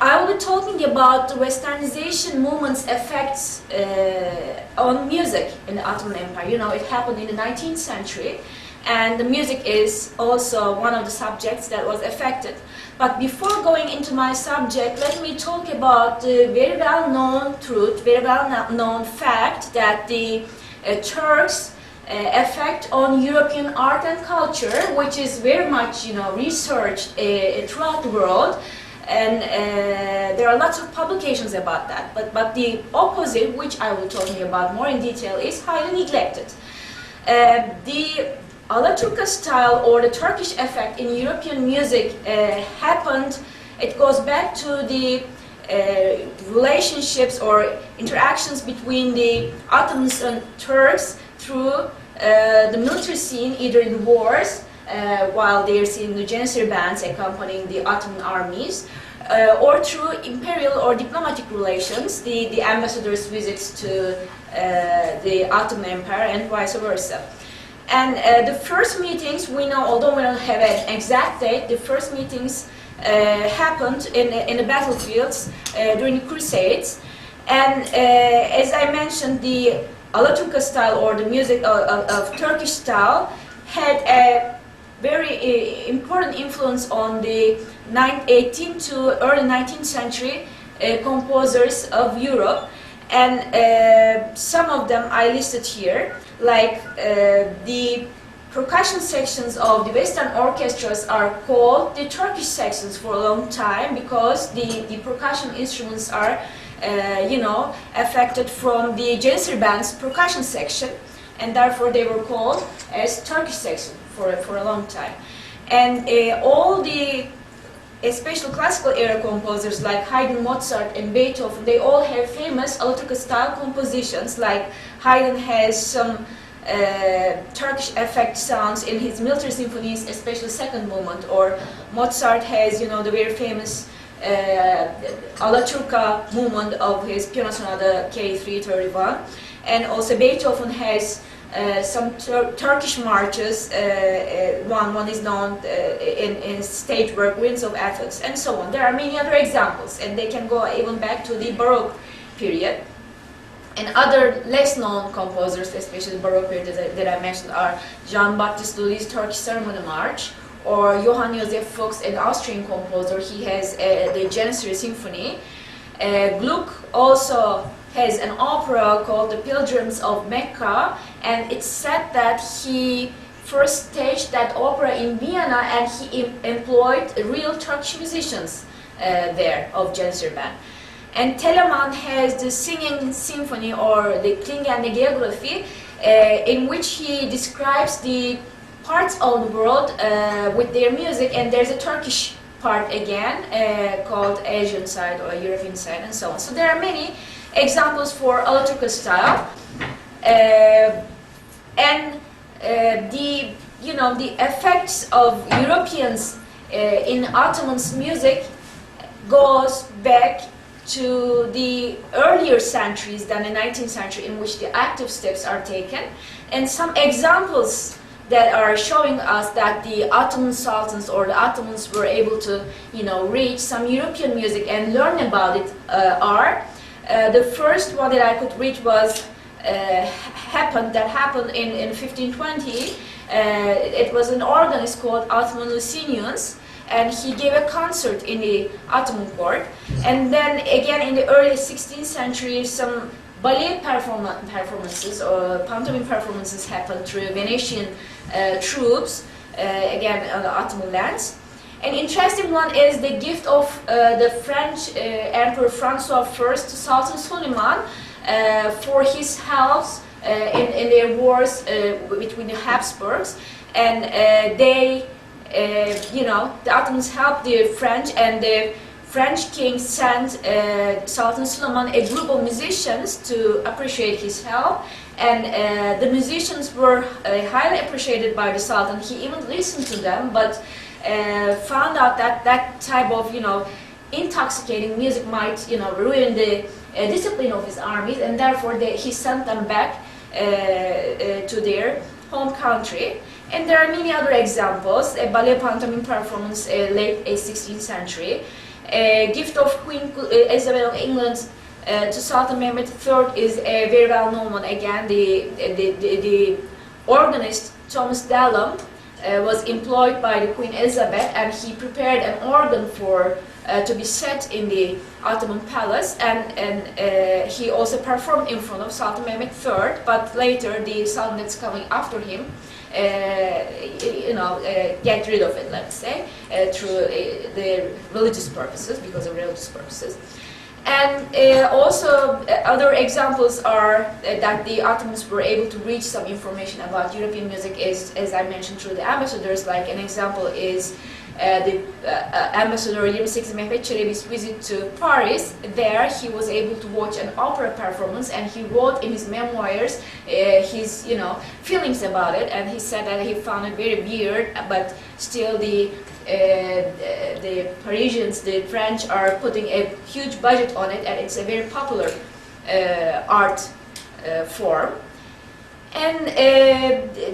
I will be talking about the Westernization movement's effects on music in the Ottoman Empire. You know, it happened in the 19th century, and the music is also one of the subjects that was affected. But before going into my subject, let me talk about the very well-known truth, very well-known fact that the Turks' effect on European art and culture, which is very much, researched throughout the world. And there are lots of publications about that. But the opposite, which I will be talking about more in detail, is highly neglected. The Alaturka style or the Turkish effect in European music happened, it goes back to the relationships or interactions between the Ottomans and Turks through the military scene, either in wars, while they are seeing the Janissary bands accompanying the Ottoman armies, or through imperial or diplomatic relations, the ambassadors' visits to the Ottoman Empire and vice versa. And the first meetings, we know, although we don't have an exact date, the first meetings happened in the battlefields during the Crusades. And as I mentioned, the Alaturka style or the music of Turkish style had a very important influence on the 18th to early 19th century composers of Europe. And some of them I listed here, like the percussion sections of the Western orchestras are called the Turkish sections for a long time, because the percussion instruments are affected from the Janissary band's percussion section, and therefore they were called as Turkish section for a long time. And all the especially classical era composers like Haydn, Mozart, and Beethoven, they all have famous Alaturka style compositions. Like Haydn has some Turkish effect sounds in his military symphonies, especially second movement, or Mozart has, the very famous Alaturka movement of his Piano Sonata K331, and also Beethoven has some Turkish marches. One is known in stage work, Winds of Athens, and so on. There are many other examples, and they can go even back to the Baroque period. And other less known composers, especially the Baroque period that I mentioned, are Jean-Baptiste Lully's Turkish Ceremony March, or Johann Joseph Fuchs, an Austrian composer. He has the Janissary Symphony. Gluck also has an opera called The Pilgrims of Mecca, and it's said that he first staged that opera in Vienna, and he employed real Turkish musicians there of Janissary band. And Telemann has the Singing Symphony, or the Klingende Geography, in which he describes the parts of the world with their music, and there's a Turkish part again called Asian side or European side, and so on. So there are many examples for Alaturka style, and the effects of Europeans in Ottoman's music goes back to the earlier centuries than the 19th century, in which the active steps are taken. And some examples that are showing us that the Ottoman sultans or the Ottomans were able to, reach some European music and learn about it are the first one that I could read was happened in 1520. It was an organist called Ottoman Licinius, and he gave a concert in the Ottoman court. And then again in the early 16th century, some ballet performances or pantomime performances happened through Venetian troops, again on the Ottoman lands. An interesting one is the gift of the French Emperor Francois I to Sultan Suleiman for his help in their wars between the Habsburgs. And the Ottomans helped the French, and the French king sent Sultan Suleiman a group of musicians to appreciate his help. And the musicians were highly appreciated by the Sultan. He even listened to them, but found out that that type of, intoxicating music might, ruin the discipline of his armies, and therefore he sent them back to their home country. And there are many other examples, a ballet pantomime performance late 16th century. Gift of Queen Isabel of England to Sultan Mehmed III is a very well known one. Again, the organist Thomas Dallam was employed by the Queen Elizabeth, and he prepared an organ for to be set in the Ottoman palace, and he also performed in front of Sultan Mehmed III. But later, the Sultan that's coming after him, get rid of it, let's say, through the religious purposes, because of religious purposes. And also other examples are that the Ottomans were able to reach some information about European music, as I mentioned, through the ambassadors. Like an example is the ambassador 28 Mehmet Çelebi's visit to Paris. There he was able to watch an opera performance, and he wrote in his memoirs his feelings about it, and he said that he found it very weird, but still the Parisians, the French, are putting a huge budget on it, and it's a very popular art form. And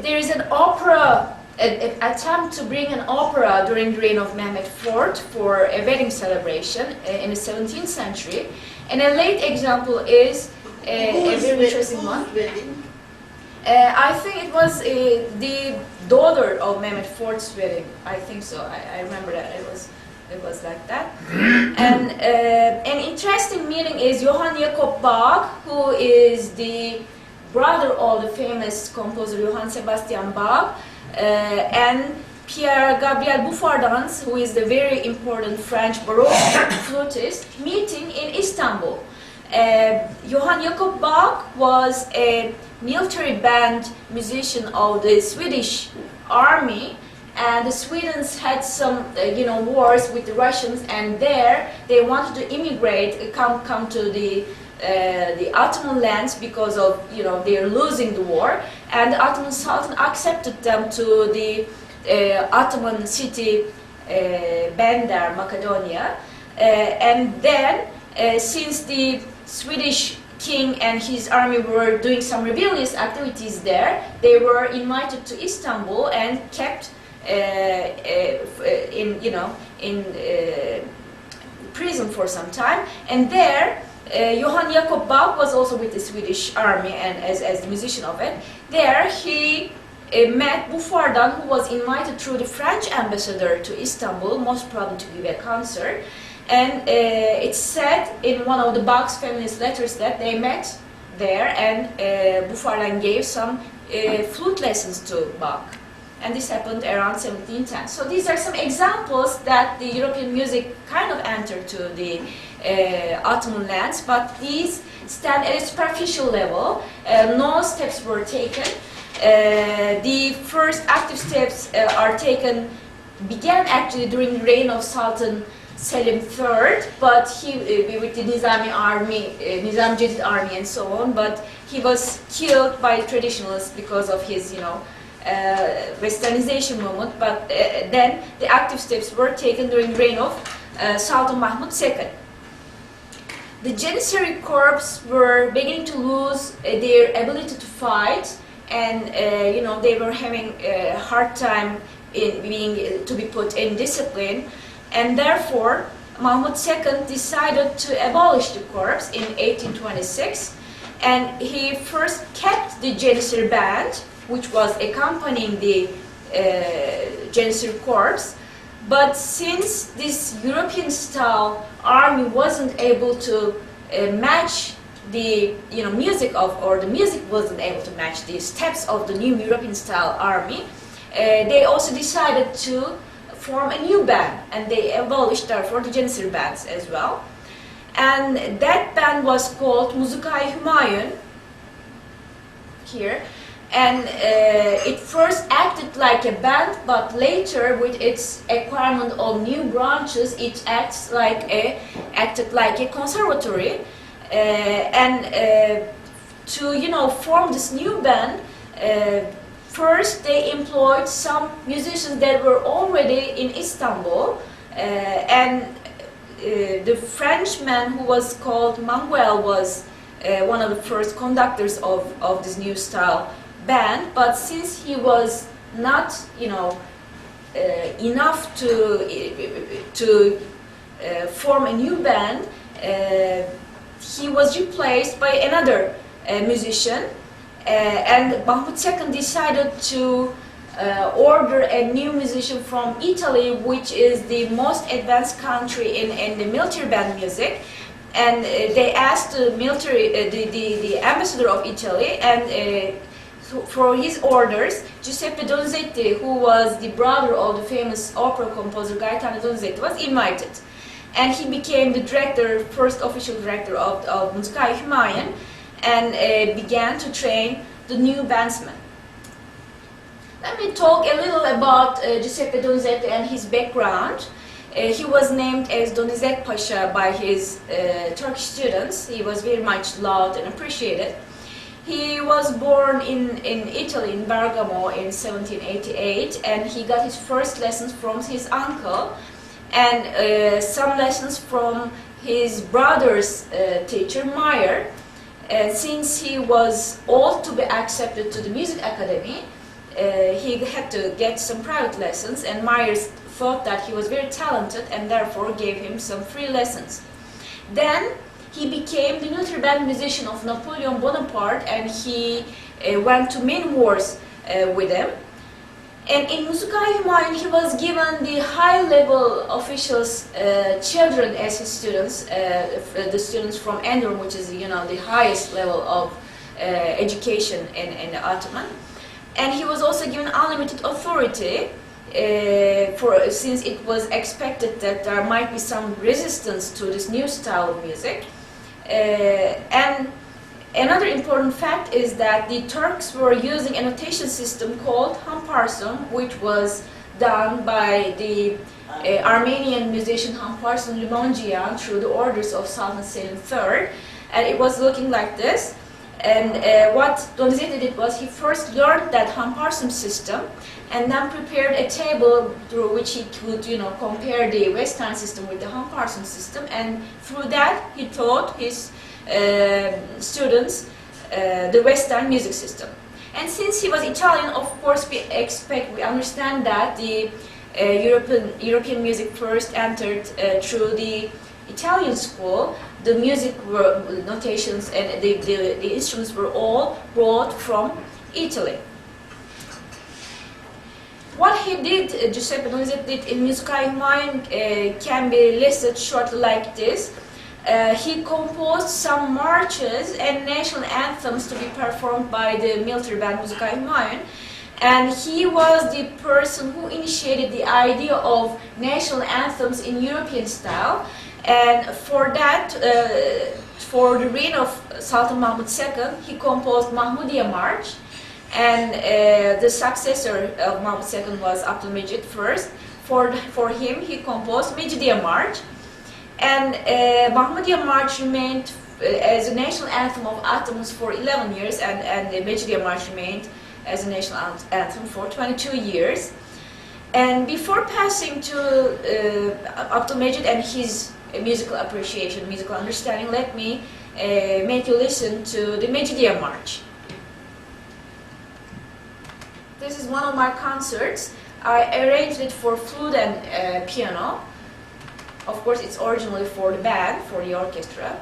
there is an opera, an attempt to bring an opera during the reign of Mehmed IV for a wedding celebration in the 17th century. And a late example is a very interesting one. I think it was the daughter of Mehmed IV's wedding. I think so. I remember that it was like that. And an interesting meeting is Johann Jakob Bach, who is the brother of the famous composer Johann Sebastian Bach, and Pierre Gabriel Bouffardans, who is the very important French Baroque flutist, meeting in Istanbul. Johann Jakob Bach was a military band musician of the Swedish army, and the Swedes had some wars with the Russians, and there they wanted to immigrate, come to the Ottoman lands, because of they're losing the war, and the Ottoman Sultan accepted them to the Ottoman city Bender, Macedonia, and then since the Swedish king and his army were doing some rebellious activities there, they were invited to Istanbul and kept in prison for some time. And there, Johann Jakob Bach was also with the Swedish army and as the musician of it. There he met Bouffardin, who was invited through the French ambassador to Istanbul, most probably to give a concert. And it's said in one of the Bach's feminist letters that they met there, and Bouffardin gave some flute lessons to Bach. And this happened around 1710. So these are some examples that the European music kind of entered to the Ottoman lands, but these stand at a superficial level. No steps were taken. The first active steps began actually during the reign of Sultan Selim III, but he with the Nizami army, Nizam Cedid army and so on, but he was killed by traditionalists because of his westernization movement, but then the active steps were taken during the reign of Sultan Mahmud II. The Janissary Corps were beginning to lose their ability to fight, and they were having a hard time to be put in discipline. And therefore, Mahmud II decided to abolish the corps in 1826, and he first kept the Janissary band, which was accompanying the Janissary corps. But since this European-style army wasn't able to match the music or the music wasn't able to match the steps of the new European-style army, they also decided to form a new band, and they abolished therefore the Janissary bands as well. And that band was called Muzikai Humayun here, and it first acted like a band, but later with its acquirement of new branches, it acted like a conservatory, and to form this new band, first, they employed some musicians that were already in Istanbul, and the Frenchman who was called Manuel was one of the first conductors of this new style band. But since he was not, enough to form a new band, he was replaced by another musician, and Mahmut II decided to order a new musician from Italy, which is the most advanced country in the military band music. And they asked the the ambassador of Italy, and for his orders, Giuseppe Donizetti, who was the brother of the famous opera composer Gaetano Donizetti, was invited. And he became the director, first official director of Musica Humayun, and began to train the new bandsmen. Let me talk a little about Giuseppe Donizetti and his background. He was named as Donizet Pasha by his Turkish students. He was very much loved and appreciated. He was born in Italy, in Bergamo, in 1788, and he got his first lessons from his uncle, and some lessons from his brother's teacher, Meyer. Since he was old to be accepted to the music academy, he had to get some private lessons, and Myers thought that he was very talented and therefore gave him some free lessons. Then he became the military band musician of Napoleon Bonaparte, and he went to many wars with him. And in Musica Humayun, he was given the high-level officials' children as his students, the students from Enderun, which is the highest level of education in the Ottoman. And he was also given unlimited authority, since it was expected that there might be some resistance to this new style of music. And another important fact is that the Turks were using a notation system called Hamparsum, which was done by the Armenian musician Hamparsum Limonjian through the orders of Sultan Selim III, and it was looking like this. And what Donizetti did was he first learned that Hamparsum system, and then prepared a table through which he could, compare the Western system with the Hamparsum system, and through that he taught his students the Western music system. And since he was Italian, of course, we understand that the European music first entered through the Italian school. The music notations and the instruments were all brought from Italy. What he did, Giuseppe Donizetti did in Musica Humayun can be listed shortly like this. He composed some marches and national anthems to be performed by the military band Musica Humayun, and he was the person who initiated the idea of national anthems in European style. And for that, for the reign of Sultan Mahmud II, he composed Mahmudiye March, and the successor of Mahmud II was Abdülmecit first. For him, he composed Mecidiye March, and Mahmudiye March remained as a national anthem of Ottomans for 11 years, and the Mecidiye March remained as a national anthem for 22 years. And before passing to Abdülmecit and his musical appreciation, musical understanding, let me make you listen to the Mecidiye March. This is one of my concerts. I arranged it for flute and piano. Of course, it's originally for the band, for the orchestra.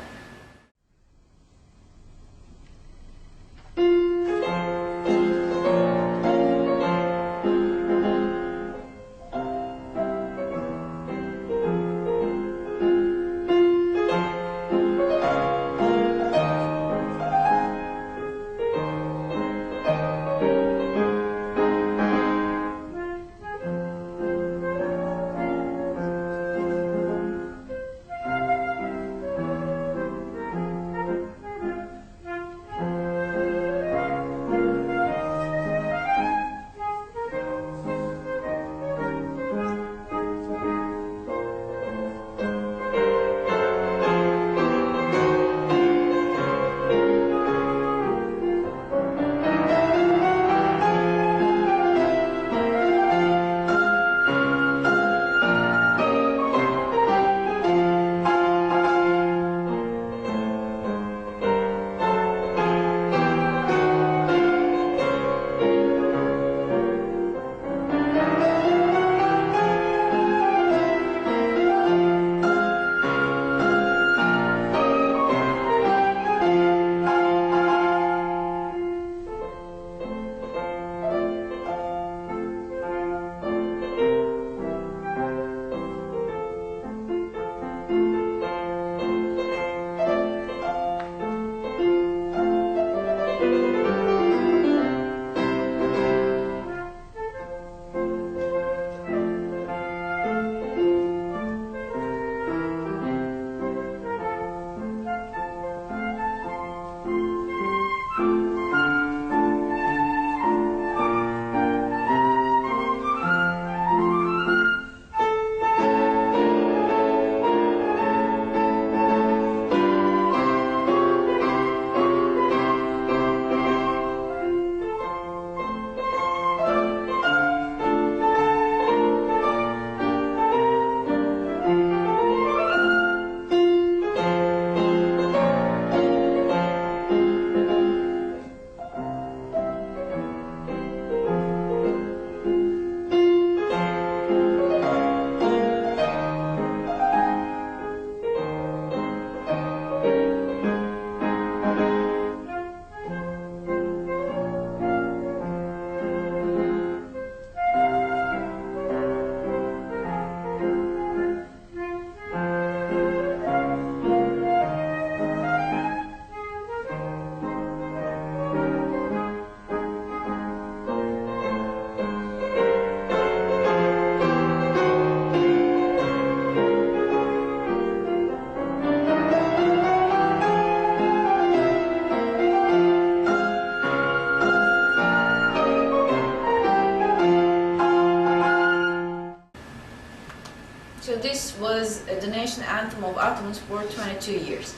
So this was the national anthem of Ottomans for 22 years.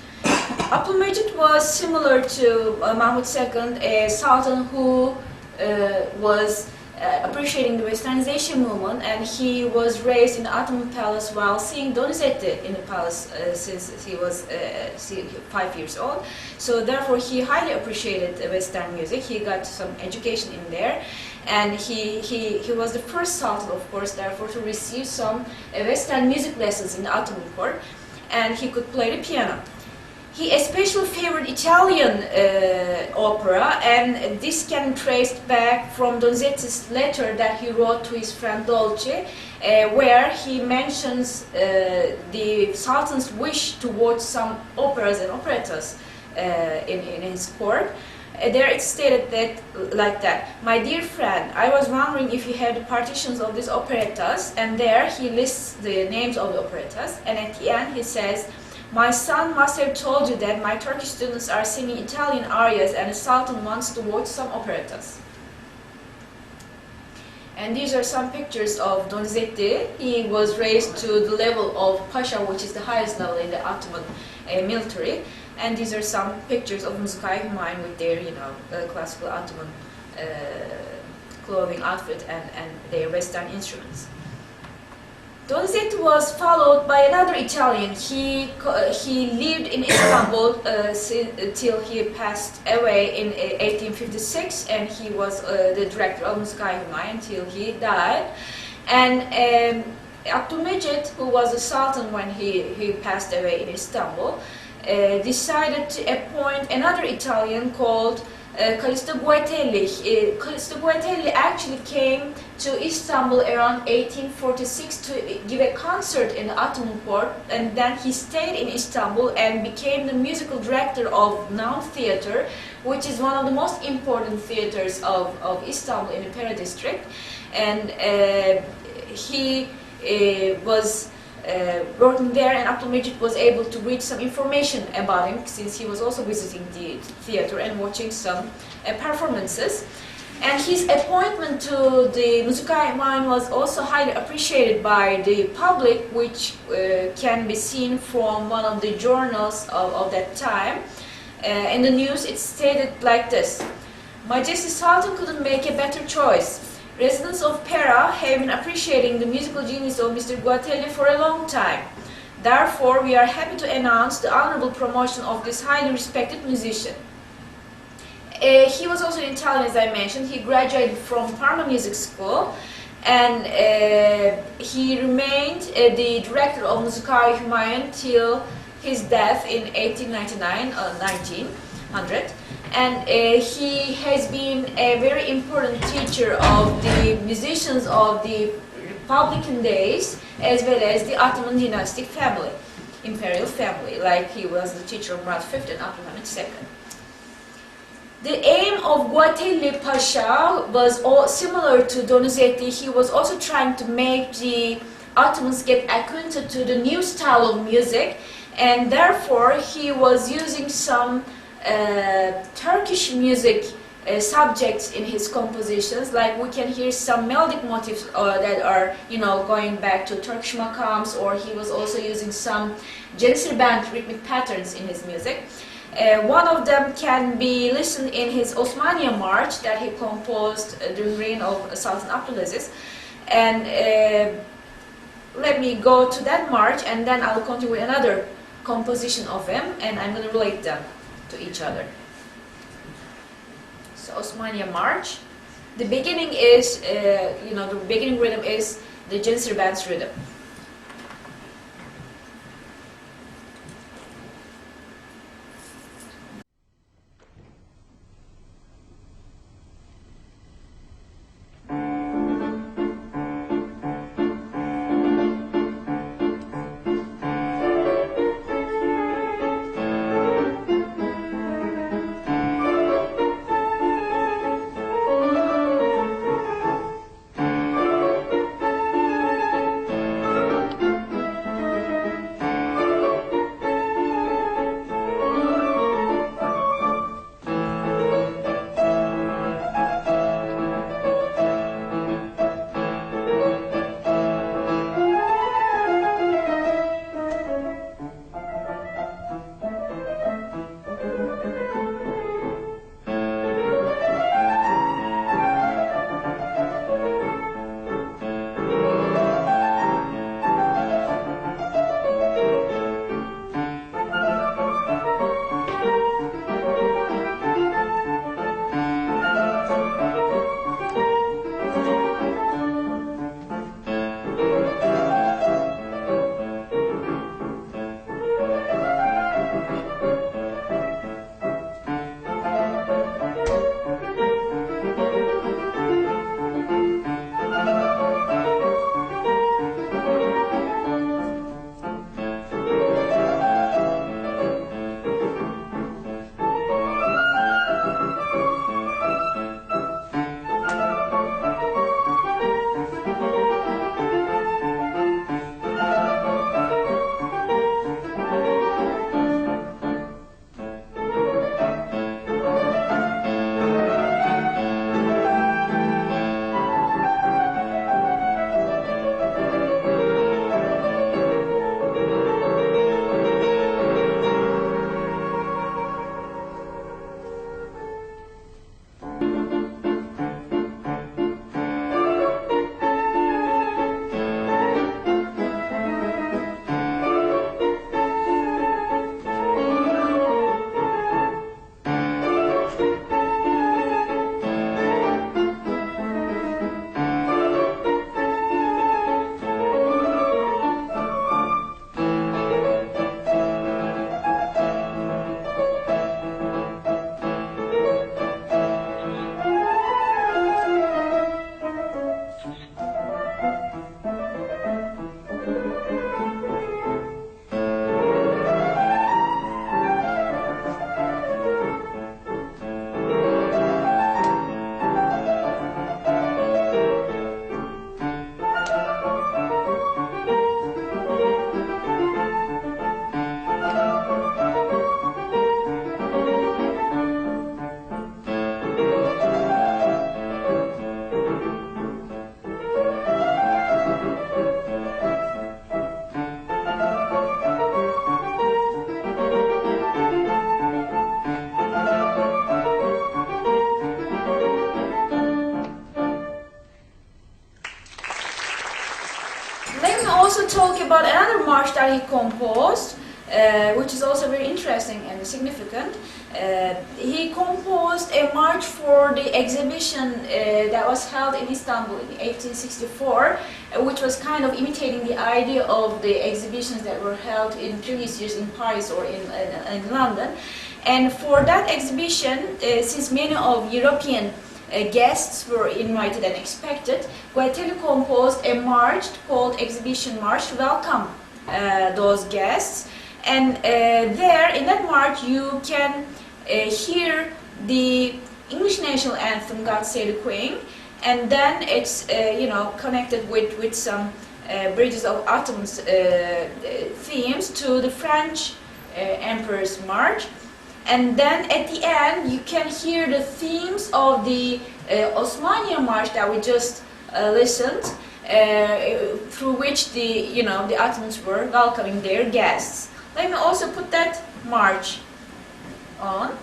Abdülmecit was similar to Mahmud II, a sultan who was appreciating the westernization movement, and he was raised in the Ottoman palace while seeing Donizetti in the palace since he was 5 years old. So therefore he highly appreciated Western music. He got some education in there, and he was the first sultan, of course, therefore to receive some Western music lessons in the Ottoman court, and he could play the piano. He especially favored Italian opera, and this can be traced back from Donizetti's letter that he wrote to his friend Dolce, where he mentions the Sultan's wish to watch some operas and operettas in his court. There it's stated that like that: "My dear friend, I was wondering if you have the partitions of these operettas," and there he lists the names of the operettas, and at the end he says, "My son must have told you that my Turkish students are singing Italian arias and the Sultan wants to watch some operettas." And these are some pictures of Donizetti. He was raised to the level of Pasha, which is the highest level in the Ottoman military. And these are some pictures of Muskai Humayun with their, classical Ottoman clothing outfit and their Western instruments. Donizetti was followed by another Italian. He lived in Istanbul till he passed away in 1856, and he was the director of Muskai Humayun until he died. And Abdülmecit, who was a sultan when he passed away in Istanbul, decided to appoint another Italian called Callisto Guatelli. Callisto Guatelli actually came to Istanbul around 1846 to give a concert in the Ottoman court, and then he stayed in Istanbul and became the musical director of Now Theater, which is one of the most important theaters of Istanbul in the Pera district. And he was working there, and Abdülmecit was able to read some information about him since he was also visiting the theater and watching some performances. And his appointment to the Muskai Humayun was also highly appreciated by the public, which can be seen from one of the journals of that time. In the news it stated like this: "Majesty Sultan couldn't make a better choice. Residents of Pera have been appreciating the musical genius of Mr. Guatelli for a long time. Therefore, we are happy to announce the honorable promotion of this highly respected musician." He was also an Italian, as I mentioned. He graduated from Parma Music School, and he remained the director of Muskai Humayun till his death in 1900. And he has been a very important teacher of the musicians of the Republican days, as well as the Ottoman dynastic family, imperial family, like he was the teacher of Murat V and Abdülhamid II. The aim of Guatelli Pasha was similar to Donizetti. He was also trying to make the Ottomans get acquainted to the new style of music, and therefore he was using some Turkish music subjects in his compositions. Like we can hear some melodic motifs that are, going back to Turkish makams, or he was also using some Janissary band rhythmic patterns in his music. One of them can be listened in his Osmaniye March that he composed during the reign of Sultan Abdülaziz. And let me go to that march, and then I'll continue with another composition of him, and I'm going to relate them to each other. So Osmaniye March, the beginning is, the beginning rhythm is the Janissary band's rhythm. talking about another march that he composed, which is also very interesting and significant. He composed a march for the exhibition that was held in Istanbul in 1864, which was kind of imitating the idea of the exhibitions that were held in previous years in Paris or in London. And for that exhibition, since many of European guests were invited and expected, Guatelli composed a march called Exhibition March to welcome those guests. And there, in that march, you can hear the English national anthem, God Save the Queen, and then it's connected with some bridges of Ottoman themes to the French Emperor's March. And then at the end, you can hear the themes of the Osmanian March that we just listened, through which the Ottomans were welcoming their guests. Let me also put that march on.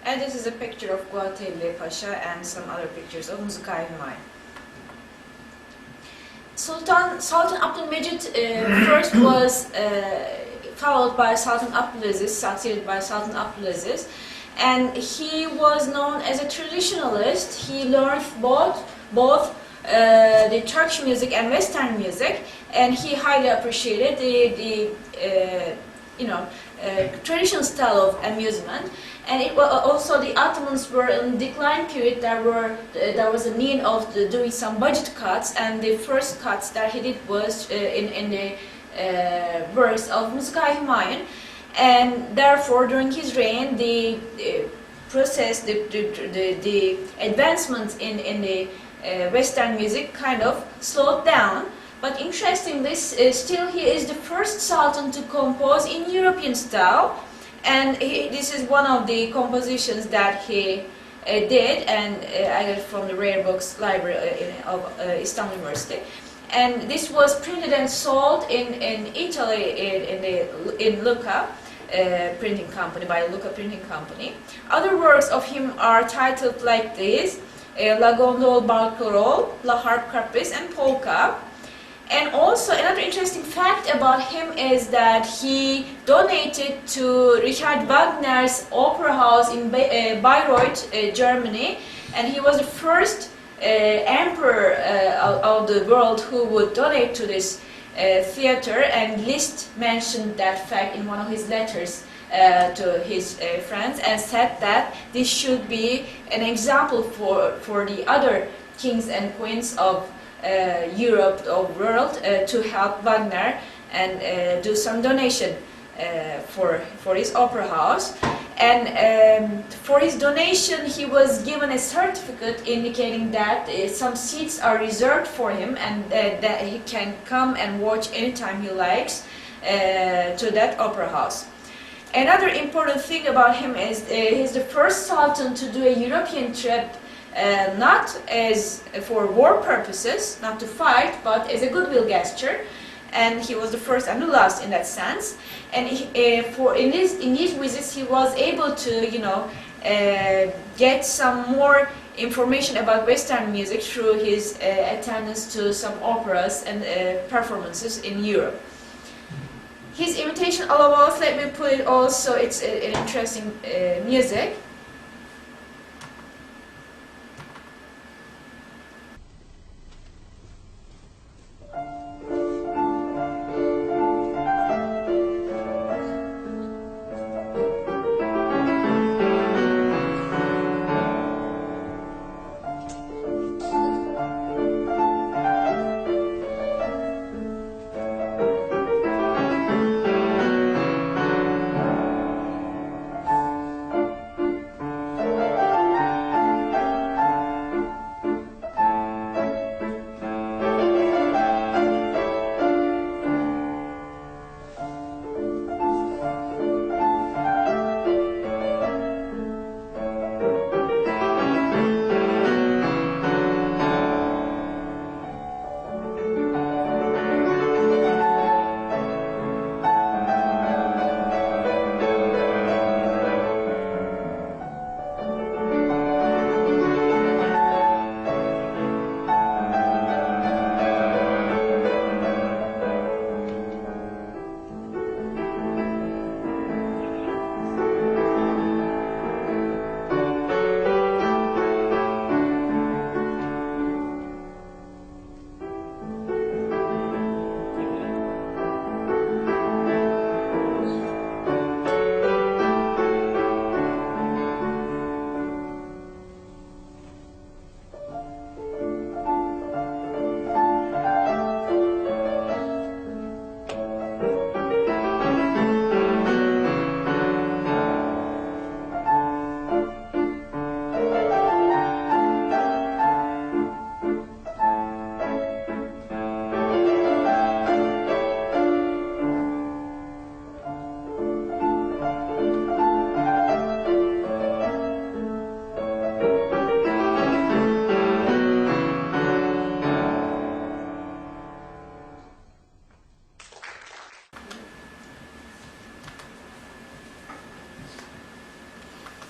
And this is a picture of Kuatli Pasha and some other pictures of Muzikai Humayun. Sultan Abdülmecit first was followed by Sultan Abdülaziz, succeeded by Sultan Abdülaziz, and he was known as a traditionalist. He learned both the Turkish music and Western music, and he highly appreciated the traditional style of amusement. And it was also the Ottomans were in decline period. There was a need of doing some budget cuts, and the first cuts that he did was in the works of Muzikai Humayun. And therefore, during his reign, the process, the advancement in the Western music kind of slowed down. But interestingly, still he is the first sultan to compose in European style, and this is one of the compositions that he did, and I got it from the Rare Books Library of Istanbul University. And this was printed and sold in Italy in Lucca printing company, by Lucca printing company. Other works of him are titled like this: La Gondole Barcarolle, La Harpe Caprice, and Polka. And also another interesting fact about him is that he donated to Richard Wagner's opera house in Bayreuth, Germany, and he was the first emperor of the world who would donate to this theater, and Liszt mentioned that fact in one of his letters to his friends, and said that this should be an example for the other kings and queens of Europe, of world, to help Wagner and do some donation for his opera house. And for his donation, he was given a certificate indicating that some seats are reserved for him, and that he can come and watch anytime he likes to that opera house. Another important thing about him is he's the first sultan to do a European trip, not as for war purposes, not to fight, but as a goodwill gesture. And he was the first and the last in that sense. And in these visits, he was able to, get some more information about Western music through his attendance to some operas and performances in Europe. His imitation Alawas, let me put it also, it's an interesting music.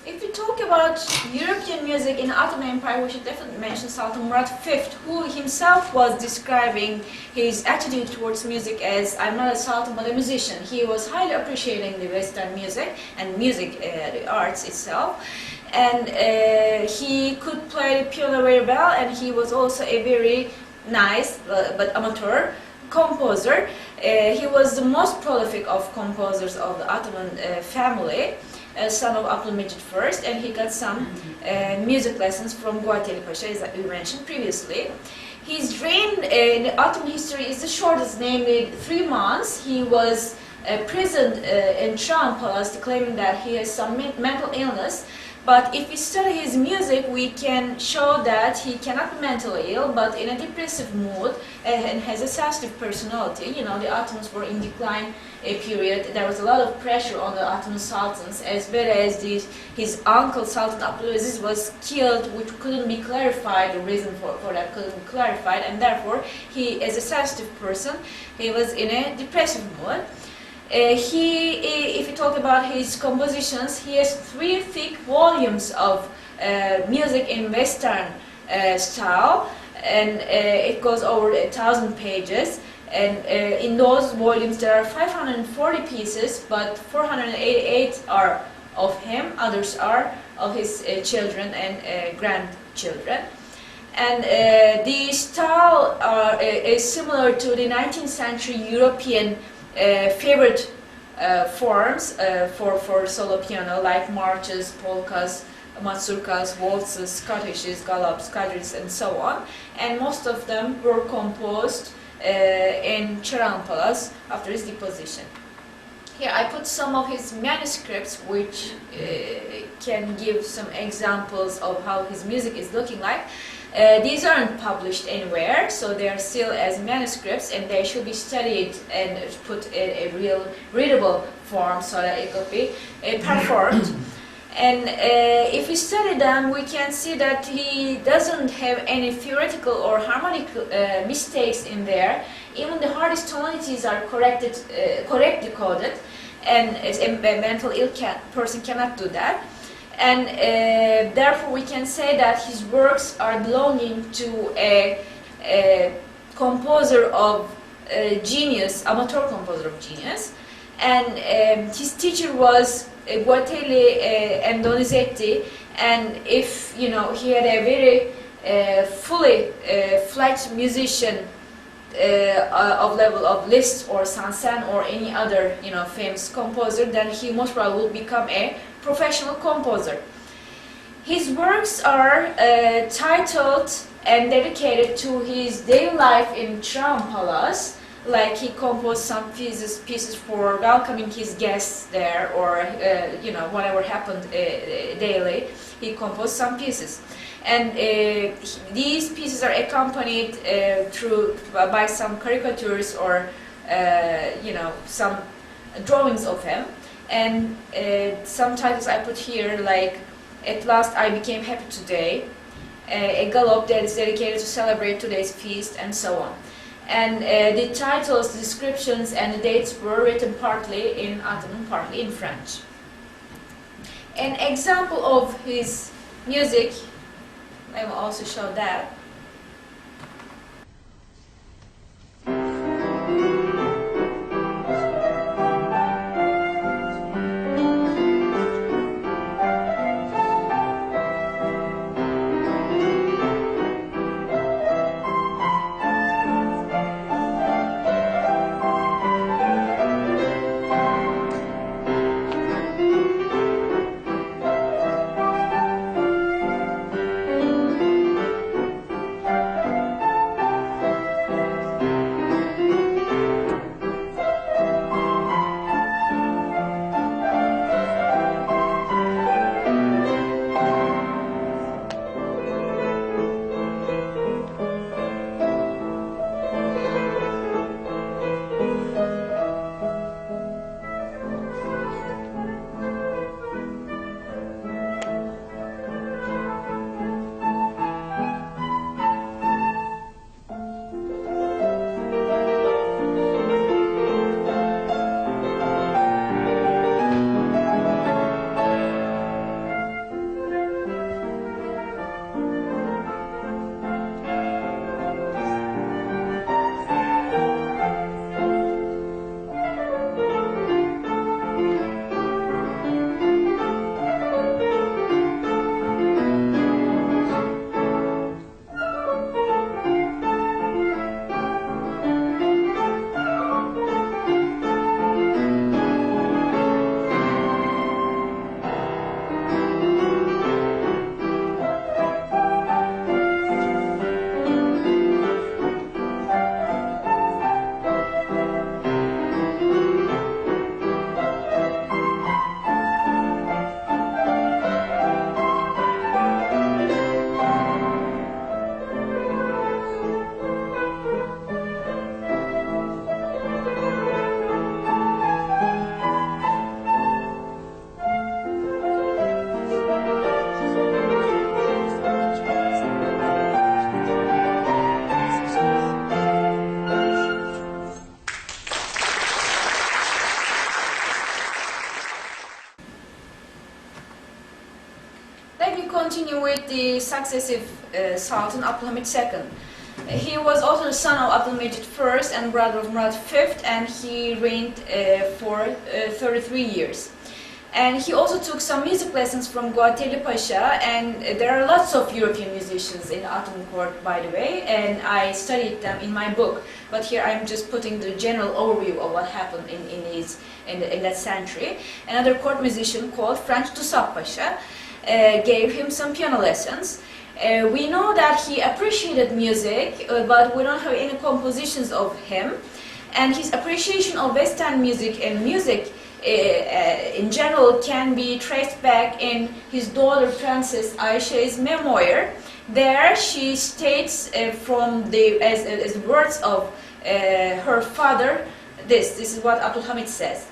If we talk about European music in the Ottoman Empire, we should definitely mention Sultan Murad V, who himself was describing his attitude towards music as, I'm not a sultan but a musician. He was highly appreciating the Western music and music, the arts itself. And he could play the piano very well, and he was also a very nice but amateur composer. He was the most prolific of composers of the Ottoman family, son of Abdülmecit I, and he got some music lessons from Guateli Pasha, as we mentioned previously. His reign in the Ottoman history is the shortest, namely 3 months. He was imprisoned in Çırağan Palace, claiming that he has some mental illness. But if we study his music, we can show that he cannot be mentally ill, but in a depressive mood and has a sensitive personality. You know, the Ottomans were in decline a period. There was a lot of pressure on the Ottoman sultans, as well as his uncle Sultan Abdülaziz was killed, which couldn't be clarified. The reason for that couldn't be clarified, and therefore he, as a sensitive person, he was in a depressive mood. If you talk about his compositions, he has 3 thick volumes of music in Western style, and it goes over 1,000 pages. And in those volumes there are 540 pieces, but 488 are of him, others are of his children and grandchildren. And the style is similar to the 19th century European favorite forms for solo piano, like marches, polkas, mazurkas, waltzes, schottisches, galops, quadrilles, and so on. And most of them were composed in Çırağan Palace after his deposition. Here I put some of his manuscripts, which can give some examples of how his music is looking like. These aren't published anywhere, so they are still as manuscripts, and they should be studied and put in a real readable form so that it could be performed. And if we study them, we can see that he doesn't have any theoretical or harmonic mistakes in there. Even the hardest tonalities are correctly coded, and a mental ill person cannot do that. And therefore we can say that his works are belonging to a composer of genius, amateur composer of genius. And his teacher was Guateli and Donizetti, and if you know, he had a very fully fledged musician of level of Liszt or Saint-Saëns or any other famous composer, then he most probably will become a professional composer. His works are titled and dedicated to his daily life in Çırağan Palace. Like he composed some pieces for welcoming his guests there, or whatever happened daily. He composed some pieces, and these pieces are accompanied by some caricatures or some drawings of him. And some titles I put here, like "At Last I Became Happy Today," a gallop that is dedicated to celebrate today's feast, and so on. And the titles, the descriptions, and the dates were written partly in Ottoman, partly in French. An example of his music, I will also show that. Let me continue with the successive Sultan Abdülhamit II. He was also the son of Abdülmecit I and brother of Murat V, and he reigned for 33 years. And he also took some music lessons from Guateli Pasha, and there are lots of European musicians in the Ottoman court, by the way, and I studied them in my book. But here I'm just putting the general overview of what happened in that century. Another court musician called French Toussaint Pasha gave him some piano lessons. We know that he appreciated music, but we don't have any compositions of him. And his appreciation of Western music and music in general can be traced back in his daughter Princess Aisha's memoir. There she states as words of her father, this is what Abdülhamit says.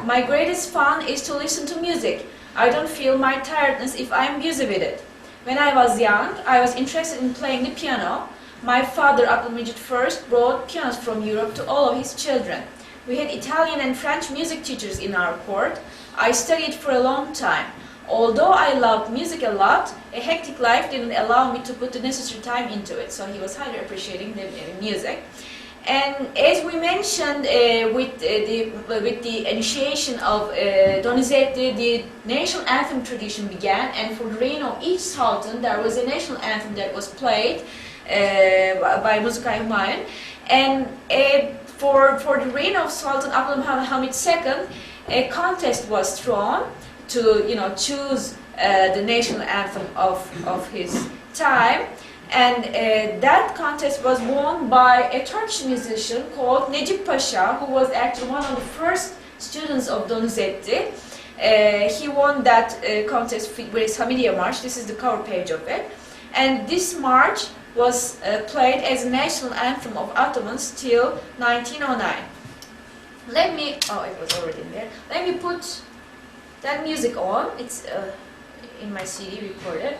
My greatest fun is to listen to music. I don't feel my tiredness if I am busy with it. When I was young, I was interested in playing the piano. My father, Abdülmecit I, brought pianos from Europe to all of his children. We had Italian and French music teachers in our court. I studied for a long time. Although I loved music a lot, a hectic life didn't allow me to put the necessary time into it. So he was highly appreciating the music. And as we mentioned with the initiation of Donizetti, the national anthem tradition began, and for the reign of each sultan there was a national anthem that was played by Musika Humayun. And for the reign of Sultan Abdülhamit II, a contest was thrown to choose the national anthem of his time. And that contest was won by a Turkish musician called Necip Pasha, who was actually one of the first students of Donizetti. He won that contest with his Hamidiye March. This is the cover page of it. And this march was played as a national anthem of Ottomans till 1909. It was already in there. Let me put that music on. It's in my CD recorded.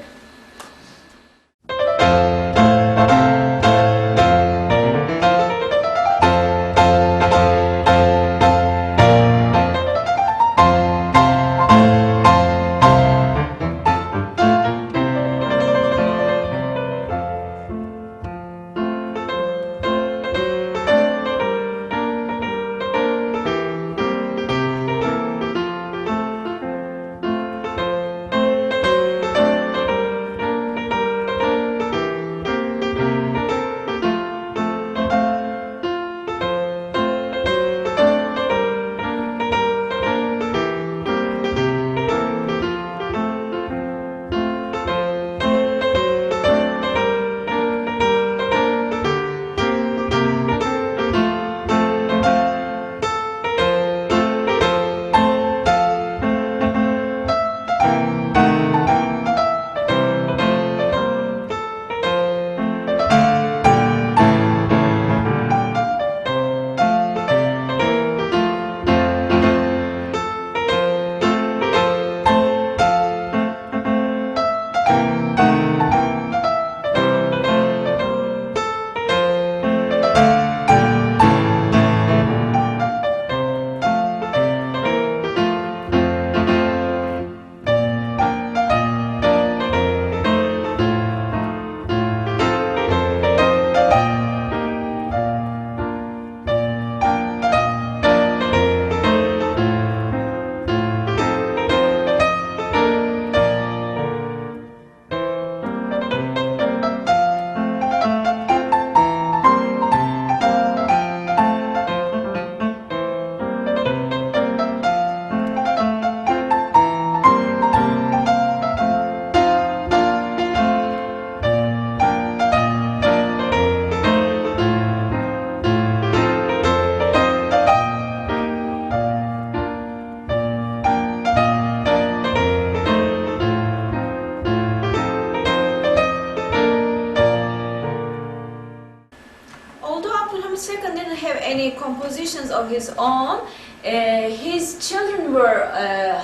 Compositions of his own. His children were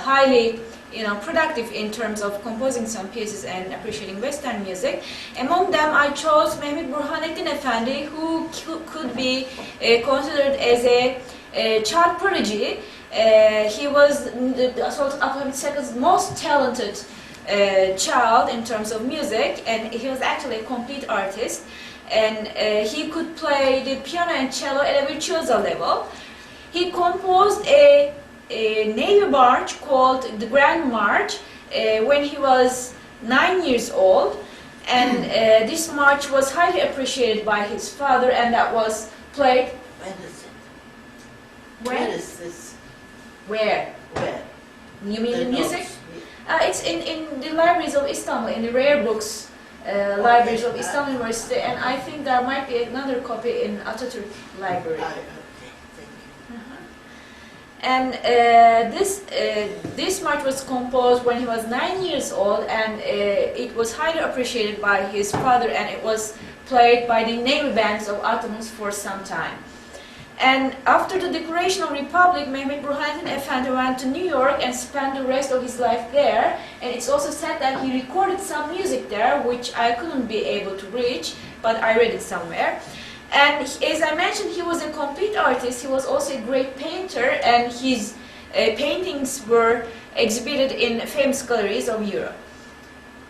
highly productive in terms of composing some pieces and appreciating Western music. Among them, I chose Mehmet Burhanettin Efendi, who could be considered as a child prodigy. He was Sultan Abdülhamit II's most talented child in terms of music, and he was actually a complete artist. And he could play the piano and cello at a virtuoso level. He composed a Navy march called the Grand March when he was 9 years old, and this march was highly appreciated by his father, and that was played. When is it? Where? Where is this? Where? Where? You mean the music? notes. It's in the libraries of Istanbul, in the rare books libraries of Istanbul University, and I think there might be another copy in Atatürk Library. Okay, thank you. And this march was composed when he was 9 years old, and it was highly appreciated by his father, and it was played by the navy bands of Ottomans for some time. And after the Declaration of Republic, Mehmet Burhanettin Efendi went to New York and spent the rest of his life there. And it's also said that he recorded some music there, which I couldn't be able to reach, but I read it somewhere. And as I mentioned, he was a complete artist. He was also a great painter, and his paintings were exhibited in famous galleries of Europe.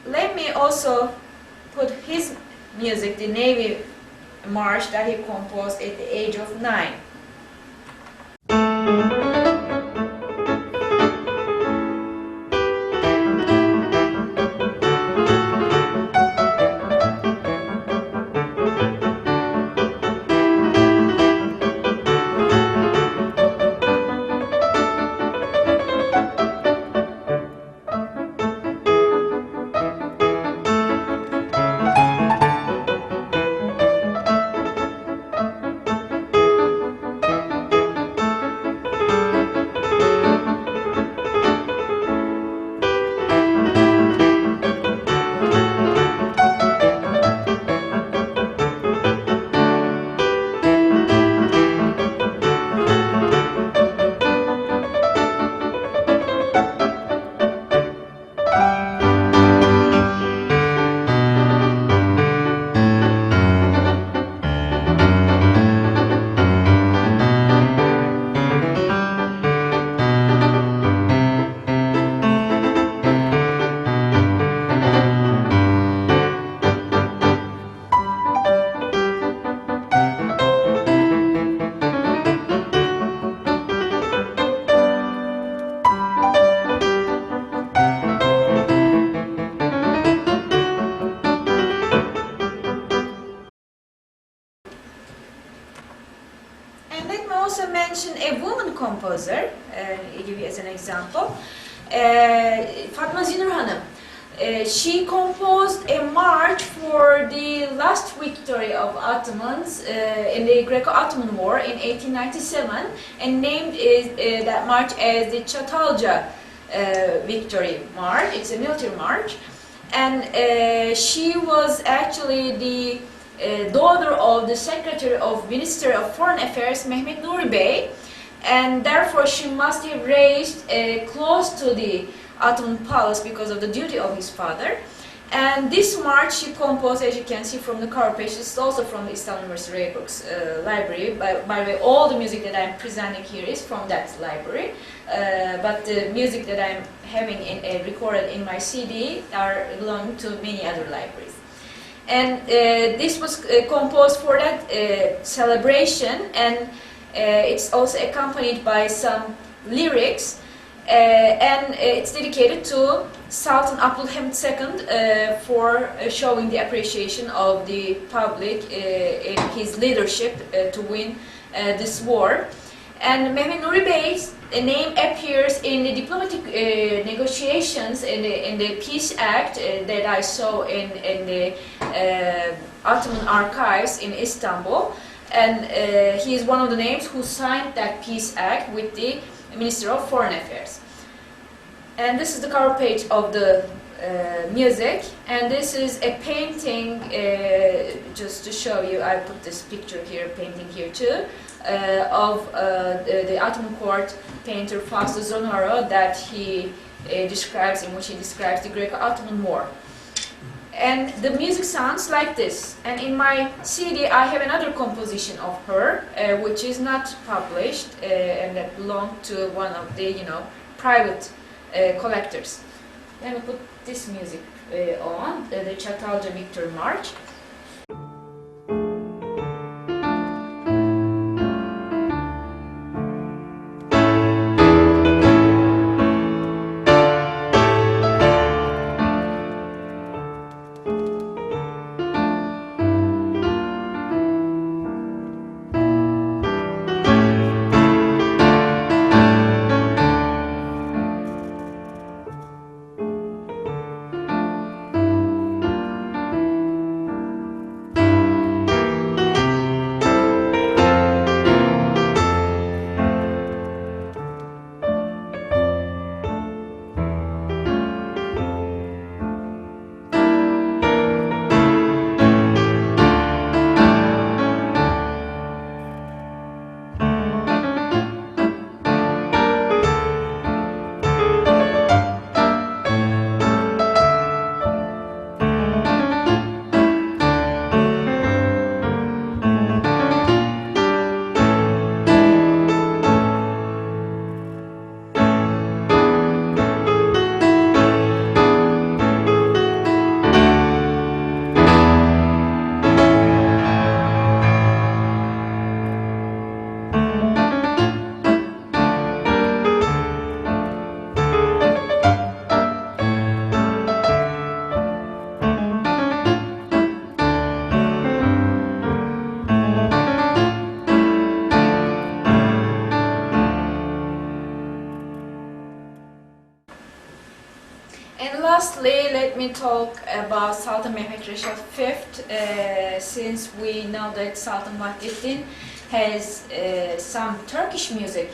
Let me also put his music, the Navy March, that he composed at the age of 9. And let me also mention a woman composer, give you as an example, Fatma Zinur Hanım. She composed a march for the last victory of Ottomans in the Greco-Ottoman War in 1897, and named that march as the Çatalca Victory March. It's a military march, and she was actually the daughter of the Secretary of Minister of Foreign Affairs, Mehmet Nuri Bey, and therefore she must have raised close to the Ottoman palace because of the duty of his father. And this march she composed, as you can see from the cover page. This is also from the Istanbul University Rare Books library. By the way, all the music that I'm presenting here is from that library. But the music that I'm having recorded in my CD are belonging to many other libraries. And this was composed for that celebration, and it's also accompanied by some lyrics. And it's dedicated to Sultan Abdülhamid II for showing the appreciation of the public in his leadership to win this war. And Mehmet Nuri Bey's name appears in the diplomatic negotiations in the Peace Act that I saw in the Ottoman archives in Istanbul. And he is one of the names who signed that Peace Act with the Minister of Foreign Affairs. And this is the cover page of the music, and this is a painting, just to show you, I put this picture here, painting here too, of the Ottoman court painter Fausto Zonoro that he describes, in which he describes the Greco-Ottoman War. And the music sounds like this. And in my CD I have another composition of her, which is not published, and that belonged to one of the, private collectors. Let me put this music on, the Çatalca Victory March. And lastly, let me talk about Sultan Mehmet Reşat V. Since we know that Sultan Vahdettin has some Turkish music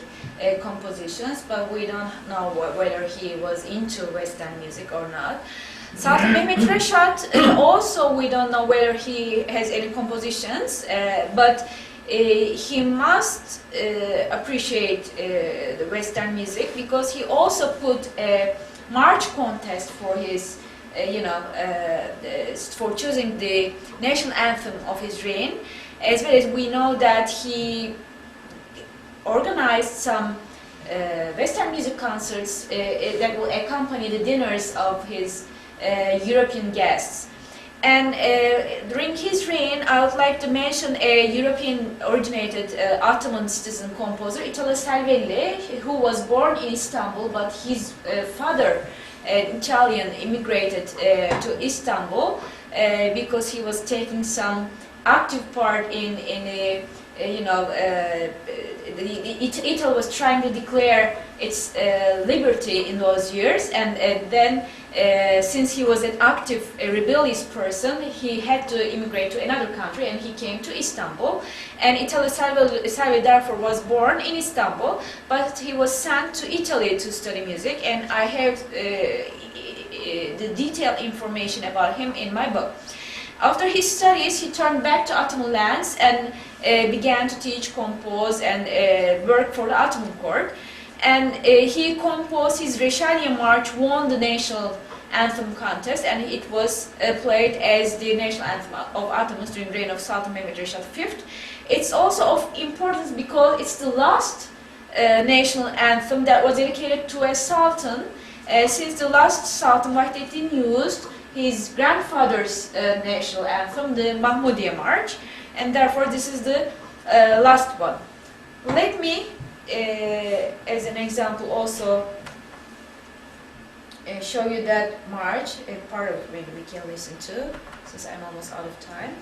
compositions, but we don't know whether he was into Western music or not. Sultan Mehmet Reşat, also we don't know whether he has any compositions, but he must appreciate the Western music, because he also put a march contest for his, for choosing the national anthem of his reign, as well as we know that he organized some Western music concerts that will accompany the dinners of his European guests. And during his reign, I would like to mention a European-originated Ottoman citizen composer, Italo Salvelli, who was born in Istanbul, but his father, an Italian, immigrated to Istanbul because he was taking some active part in Italy was trying to declare its liberty in those years, and then since he was an active rebellious person, he had to immigrate to another country, and he came to Istanbul. And Italo Salvi therefore was born in Istanbul, but he was sent to Italy to study music, and I have the detailed information about him in my book. After his studies, he turned back to Ottoman lands and began to teach, compose, and work for the Ottoman court. And he composed his Reşadiye March, won the national anthem contest, and it was played as the national anthem of Ottomans during the reign of Sultan Mehmet Reşat V. It's also of importance because it's the last national anthem that was dedicated to a sultan, since the last Sultan Vahdettin used his grandfather's national anthem, the Mahmudiye March, and therefore this is the last one. Let me, as an example, also show you that march, a part of it maybe we can listen to, since I'm almost out of time.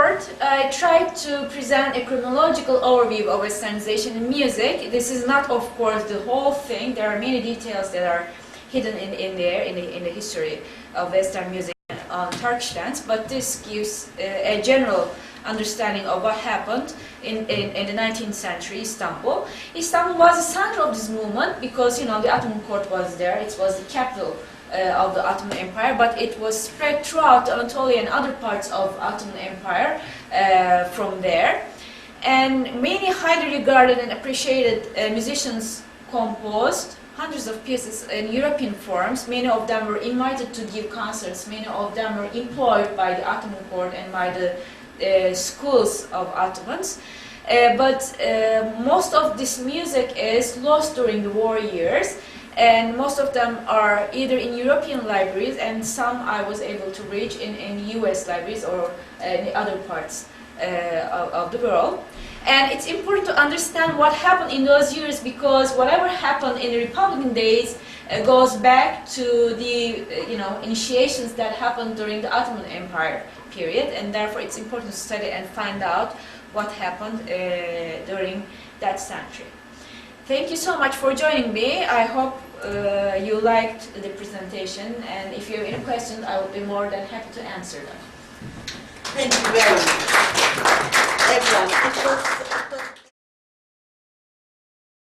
report, I tried to present a chronological overview of Westernization in music. This is not, of course, the whole thing. There are many details that are hidden in the history of Western music on Turkish dance, but this gives a general understanding of what happened in the 19th century Istanbul. Istanbul was the center of this movement because, you know, the Ottoman court was there. It was the capital of the Ottoman Empire, but it was spread throughout Anatolia and other parts of Ottoman Empire from there. And many highly regarded and appreciated musicians composed hundreds of pieces in European forms. Many of them were invited to give concerts. Many of them were employed by the Ottoman court and by the schools of Ottomans. But most of this music is lost during the war years, and most of them are either in European libraries, and some I was able to reach in US libraries or in other parts of the world. And it's important to understand what happened in those years, because whatever happened in the Republican days goes back to the initiations that happened during the Ottoman Empire period, and therefore it's important to study and find out what happened during that century. Thank you so much for joining me. I hope you liked the presentation, and if you have any questions, I will be more than happy to answer them. Thank you very much. Evren, it was